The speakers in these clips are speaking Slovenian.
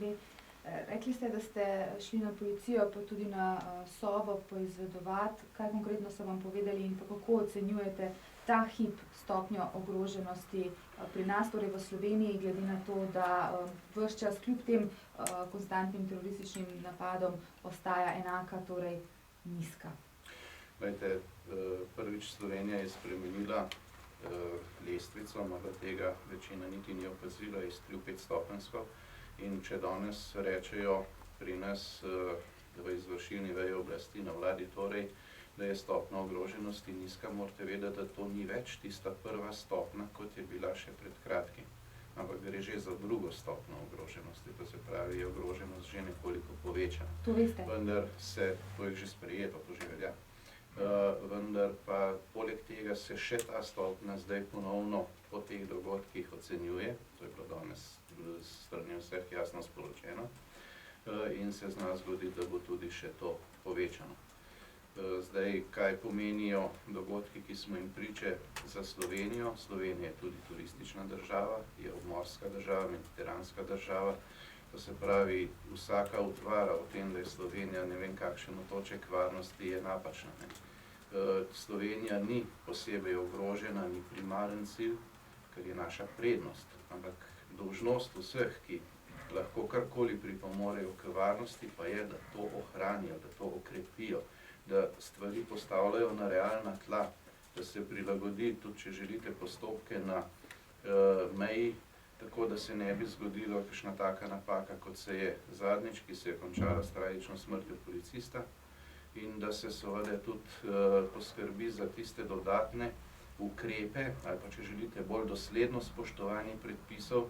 TV. Rekli ste, da ste šli na policijo, pa tudi na Sovo poizvedovati. Kaj konkretno so vam povedali in pa kako ocenjujete ta hip stopnjo ogroženosti pri nas, torej v Sloveniji, glede na to, da ves čas kljub tem konstantnim terorističnim napadom ostaja enaka, torej nizka? Glejte, prvič Slovenija je spremenila lestvico, malo tega večina niti ni opazila, iz 3 v 5 stopenjsko. In če danes rečejo pri nas v izvršilni veji oblasti na vladi, torej, da je stopnja ogroženosti nizka, morate vedeti, da to ni več tista prva stopnja, kot je bila še pred kratkim. Ampak gre že za drugo stopnjo ogroženosti, to se pravi, je ogroženost že nekoliko povečana. To veste. Vendar to je že sprejeto, to že velja. Vendar pa poleg tega se še ta stopnja zdaj ponovno po teh dogodkih ocenjuje, to je bilo danes s strani vseh jasno sporočeno, in se zna zgoditi, da bo tudi še to povečano. Zdaj, kaj pomenijo dogodki, ki smo jim priče za Slovenijo? Slovenija je tudi turistična država, je obmorska država, mediteranska država. To se pravi, vsaka utvara o tem, da je Slovenija ne vem kakšen otoček varnosti, je napačna. Slovenija ni posebej ogrožena, ni primaren cilj, ker je naša prednost, ampak dolžnost vseh, ki lahko karkoli pripomorejo k varnosti, pa je, da to ohranijo, da to okrepijo, da stvari postavljajo na realna tla, da se prilagodi, tudi če želite, postopke na meji, tako da se ne bi zgodilo kakšna taka napaka, kot se je zadnjič, ki se je končala s tragično smrtjo policista, in da se seveda tudi poskrbi za tiste dodatne ukrepe, ali pa če želite bolj dosledno spoštovanje predpisov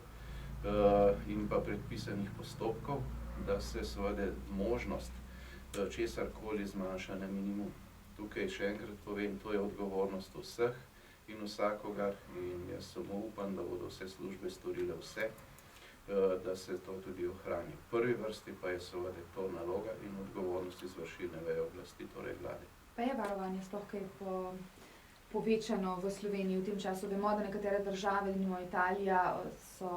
in pa predpisanih postopkov, da se seveda možnost česarkoli zmanjša na minimum. Tukaj še enkrat povem, to je odgovornost vseh in vsakogar, in jaz samo upam, da bodo vse službe storile vse, da se to tudi ohrani. V prvi vrsti pa je seveda to naloga in odgovornost izvršilne veje oblasti, torej vlade. Pa je varovanje sploh kaj povečano v Sloveniji v tem času? Vemo, da nekatere države, denimo Italija, so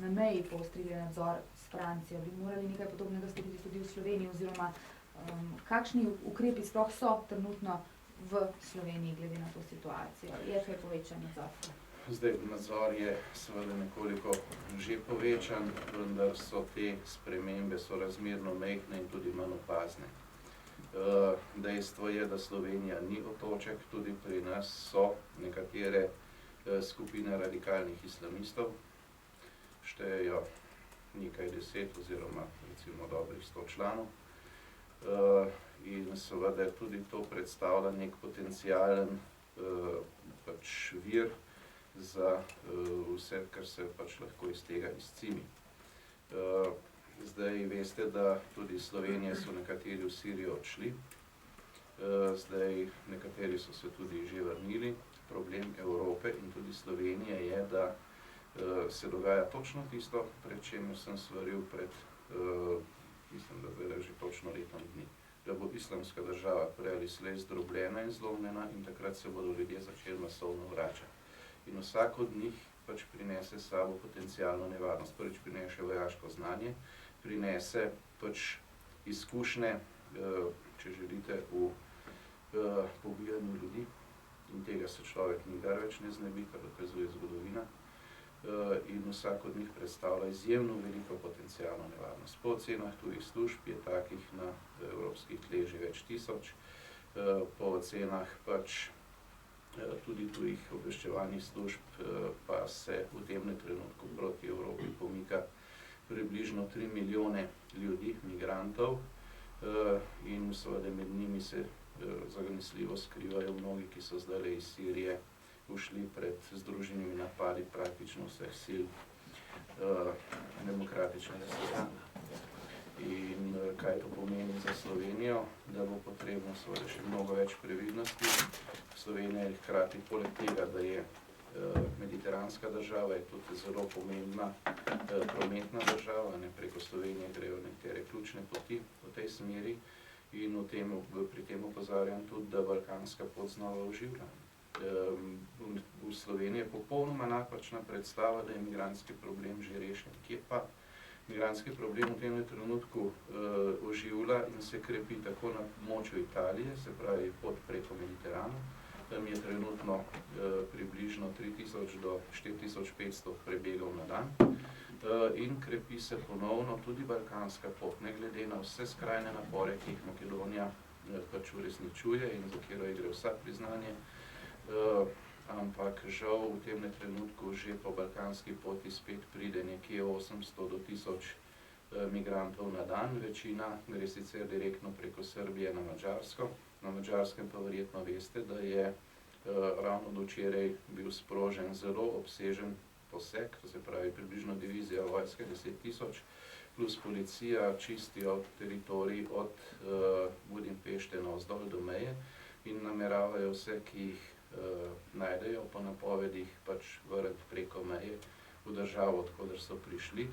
na meji poostrili nadzor s Francijo. Bi morali nekaj podobnega storiti tudi v Sloveniji, oziroma kakšni ukrepi sploh so trenutno v Sloveniji glede na to situacijo? Je kaj povečan nadzor? Zdaj, nadzor je seveda nekoliko že povečan, vendar so te spremembe sorazmerno majhne in tudi manj opazne. Dejstvo je, da Slovenija ni otoček, tudi pri nas so nekatere skupine radikalnih islamistov, štejejo nekaj 10 oziroma recimo dobrih 100 članov, in seveda tudi to predstavlja nek potencialen vir za vse, kar se lahko iz tega izcimi. Zdaj veste, da tudi iz Slovenije so nekateri v Sirijo odšli, zdaj nekateri so se tudi že vrnili. Problem Evrope in tudi Slovenije je, da se dogaja točno tisto, pred čemer sem svaril pred, mislim, da zdaj že točno letom dni, da bo islamska država prej ali slej zdrobljena in zlomljena in takrat se bodo ljudje začeli masovno vračati. In vsak od njih pač prinese s sabo potencialno nevarnost. Prvič prinese vojaško znanje, prinese pač izkušnje, če želite, v pobijanju ljudi, in tega se človek nikdar več ne znebi, kar dokazuje zgodovina, in vsak od njih predstavlja izjemno veliko potencialno nevarnost. Po ocenah tujih služb je takih na evropskih tleh že več tisoč, po ocenah pač tudi tujih obveščevalnih služb pa se v tem trenutku proti Evropi pomika približno 3 milijone ljudi, migrantov, in seveda med njimi se zanesljivo skrivajo mnogi, ki so zdajle iz Sirije ušli pred združenimi napadi praktično vseh sil demokratičnega sveta. In kaj to pomeni za Slovenijo? Da bo potrebno seveda še mnogo več previdnosti. Slovenija je hkrati poleg tega, da je mediteranska država, je tudi zelo pomembna prometna država. Preko Slovenije grejo nekatere ključne poti v tej smeri in pri tem opozarjam tudi, da balkanska pot znova oživlja. V Sloveniji je popolnoma napačna predstava, da je migrantski problem že rešen. Kje pa? Migrantski problem v tem trenutku oživlja in se krepi tako na območju Italije, se pravi pot preko Mediterana. Tam je trenutno približno 3000 do 4500 prebegov na dan. In krepi se ponovno tudi balkanska pot, ne glede na vse skrajne napore, ki jih Makedonija pač uresničuje in za katero ji gre vsa priznanje. Ampak žal v tem trenutku že po balkanski poti spet pride nekje 800 do 1000 migrantov na dan. Večina gre sicer direktno preko Srbije na Madžarsko. Na Madžarskem pa verjetno veste, da je ravno do včeraj bil sprožen zelo obsežen poseg, to se pravi približno divizija vojske 10 000, plus policija čistijo teritorij od Budimpešte navzdol do meje in nameravajo vse, ki jih najdejo po napovedih, pač vrniti preko meje v državo, odkoder so prišli.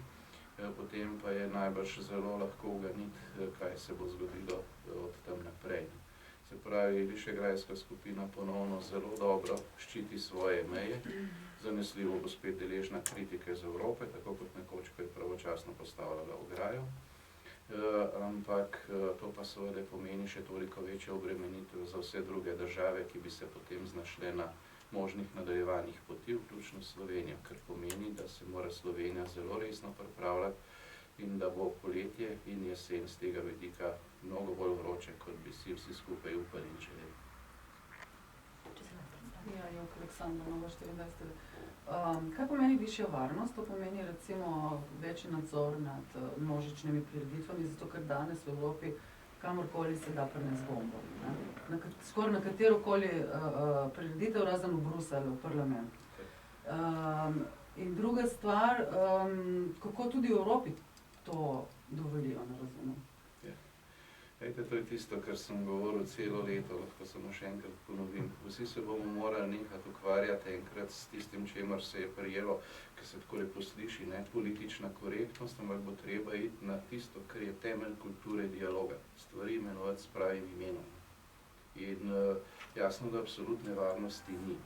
Potem pa je najbrž zelo lahko uganiti, kaj se bo zgodilo od tam naprej. Se pravi, Višegrajska skupina ponovno zelo dobro ščiti svoje meje, zanesljivo bo spet deležna kritike z Evrope, tako kot nekoč, ko je pravočasno postavljala ograjo. Ampak to pa seveda pomeni še toliko večjo obremenitev za vse druge države, ki bi se potem znašle na možnih nadaljevanjih poti, vključno Slovenijo, kar pomeni, da se mora Slovenija zelo resno pripravljati in da bo poletje in jesen z tega vidika mnogo bolj vroče, kot bi si vsi skupaj upali in želeli. Ja, Jok Aleksandr, Nova 24. Kaj pomeni višja varnost? To pomeni recimo večji nadzor nad množičnimi prireditvami, zato ker danes v Evropi kamorkoli se da prenesti bombo. Skoraj na katerokoli prireditev, razen v Bruselju, v parlament. In druga stvar, kako tudi v Evropi to dovolijo, ne razumem. Ejte, to je tisto, kar sem govoril celo leto, lahko samo še enkrat ponovim. Vsi se bomo morali nekaj ukvarjati enkrat s tistim, čemer se je prijelo, ki se tako lepo sliši, ne politična korektnost, ampak bo treba iti na tisto, kar je temelj kulture dialoga, stvari imenovati s pravim imenom. In jasno, da absolutne varnosti ni.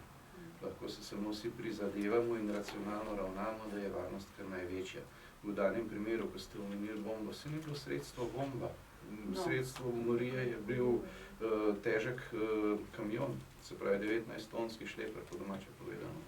Lahko se samo vsi prizadevamo in racionalno ravnamo, da je varnost kar največja. V danem primeru, ko ste omenili bombo, se ni bilo sredstvo bomba. Sredstvo morije je bil težek kamion, se pravi 19-tonski šleper, po domače povedano.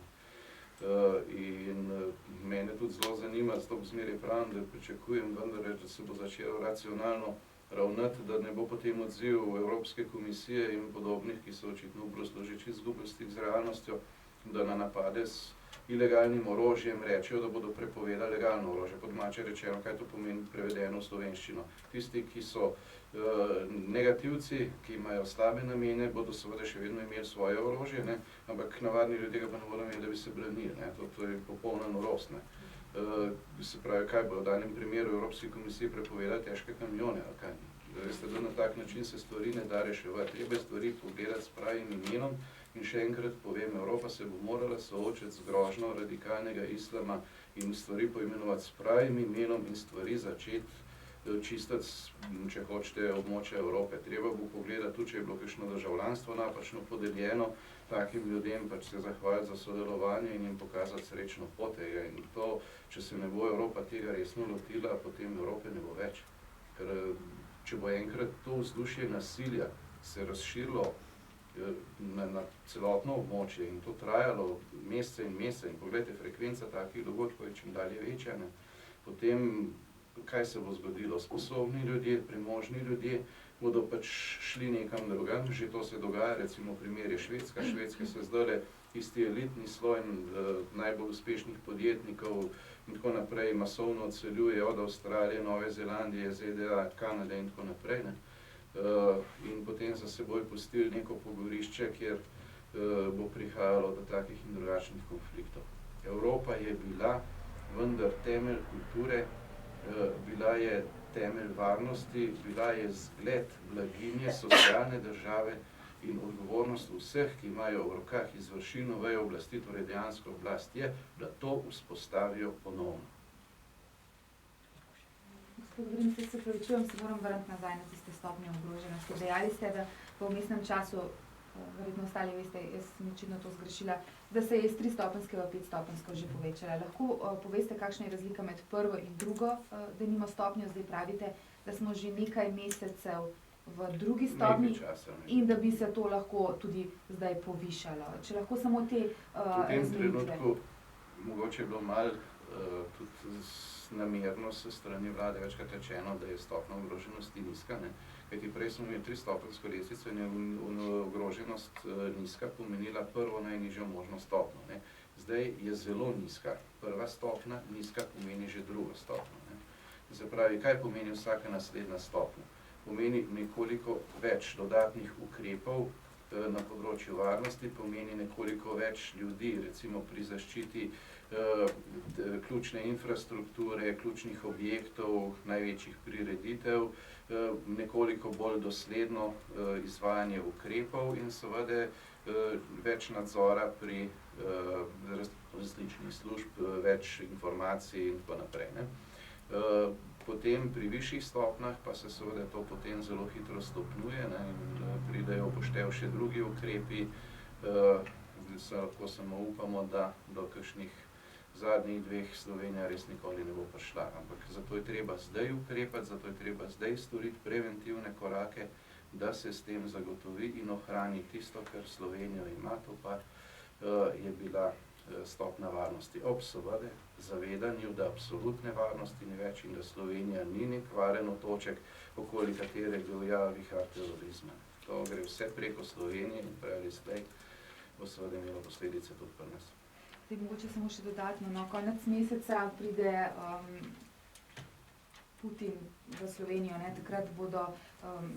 In mene tudi zelo zanima, zato zmeraj pravim, da pričakujem vendar, da se bo začelo racionalno ravnati, da ne bo potem odziv Evropske komisije in podobnih, ki so očitno v Bruslu že čisto izgubili stik z realnostjo, da na napade s ilegalnim orožjem rečejo, da bodo prepovedali legalno orožje. Po domače rečeno, kaj to pomeni prevedeno v slovenščino. Tisti, ki so negativci, ki imajo slabe namene, bodo seveda še vedno imeli svoje orožje, ne? Ampak navadni ljudje ga pa ne bodo imeli, da bi se branili. To je popolna norost. Se pravi, kaj bo v danem primeru Evropski komisiji prepovedali težke kamione, ali kaj? Veste, da na tak način se stvari ne da reševati. Treba stvari pogledati s pravim imenom. In še enkrat povem, Evropa se bo morala soočiti z grožnjo radikalnega islama in stvari poimenovati s pravim imenom in stvari začeti čistiti, če hočete, območja Evrope. Treba bo pogledati tudi, če je bilo kakšno državljanstvo napačno podeljeno, takim ljudem pač se zahvaliti za sodelovanje in jim pokazati srečno pot tega. In to, če se ne bo Evropa tega resno lotila, potem Evrope ne bo več. Ker če bo enkrat to vzdušje nasilja se razširilo na celotno območje in to trajalo mesece in mesece in pogledajte, frekvenca takih dogodkov je čim dalje večja, potem kaj se bo zgodilo? Sposobni ljudje, premožni ljudje bodo pač šli nekam drugam, že to se dogaja, recimo primer je Švedska. Švedska se zdajle tisti elitni sloj najbolj uspešnih podjetnikov in tako naprej masovno odseljuje od Avstralije, Nove Zelandije, ZDA, Kanade in tako naprej, in potem za seboj pustili neko pogorišče, kjer bo prihajalo do takih in drugačnih konfliktov. Evropa je bila vendar temelj kulture, bila je temelj varnosti, bila je zgled blaginje, socialne države in odgovornost vseh, ki imajo v rokah izvršilno vejo oblasti, torej dejansko oblast je, da to vzpostavijo ponovno. Gospod Grims, se pravičujem, se moram vrniti nazaj na tiste stopnje ogroženosti. Dejali ste, da v vmesnem času verjetno ostali veste, jaz sem očitno to zgrešila, da se je iz 3-stopenjske v 5-stopenjsko že povečala. Lahko poveste, kakšna je razlika med prvo in drugo, denimo stopnjo, zdaj pravite, da smo že nekaj mesecev v drugi stopnji in da bi se to lahko tudi zdaj povišalo. Če lahko samo te razmejitve. V tem trenutku mogoče je bilo malo tudi namerno s strani vlade večkrat rečeno, da je stopnja ogroženosti nizka, ne. Kajti prej smo imeli 3-stopenjsko lestvico in je ogroženost nizka pomenila prvo najnižjo možno stopnjo, ne. Zdaj je zelo nizka. Prva stopnja nizka pomeni že drugo stopnjo, ne. Se pravi, kaj pomeni vsaka naslednja stopnja? Pomeni nekoliko več dodatnih ukrepov na področju varnosti, pomeni nekoliko več ljudi, recimo pri zaščiti ključne infrastrukture, ključnih objektov, največjih prireditev, nekoliko bolj dosledno izvajanje ukrepov in seveda več nadzora pri različnih služb, več informacij in tako naprej, ne. Potem pri višjih stopnjah pa se seveda to potem zelo hitro stopnjuje, ne, in pridejo v poštev še drugi ukrepi. Lahko samo upamo, da do kakšnih zadnjih 2 Slovenija res nikoli ne bo prišla. Ampak zato je treba zdaj ukrepati, zato je treba zdaj storiti preventivne korake, da se s tem zagotovi in ohrani tisto, kar Slovenijo ima, to pa je bila stopnja varnosti ob seveda zavedanju, da absolutne varnosti ni več in da Slovenija ni nek varen otoček, okoli katere divja vihar terorizma. To gre vse preko Slovenije in prej ali slej bo seveda imelo posledice tudi pri nas. Zdaj, mogoče samo še dodatno, no, konec meseca pride Putin v Slovenijo, ne, takrat bodo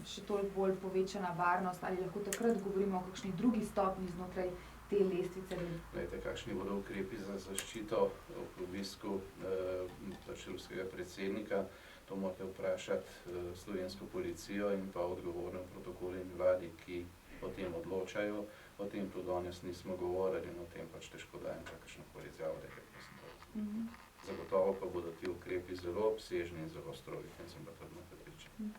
še toliko bolj povečana varnost, ali lahko takrat govorimo o kakšni drugi stopnji znotraj te lestvice? Glejte, kakšni bodo ukrepi za zaščito ob obisku ruskega predsednika, to morate vprašati slovensko policijo in pa odgovorne protokole in vladi, ki o tem odločajo. O tem tudi danes nismo govorili in o tem pač težko dajem kakršnokoli izjavo, da je Zagotovo pa bodo ti ukrepi zelo obsežni in zelo strogi, in sem pa trdno prepričan.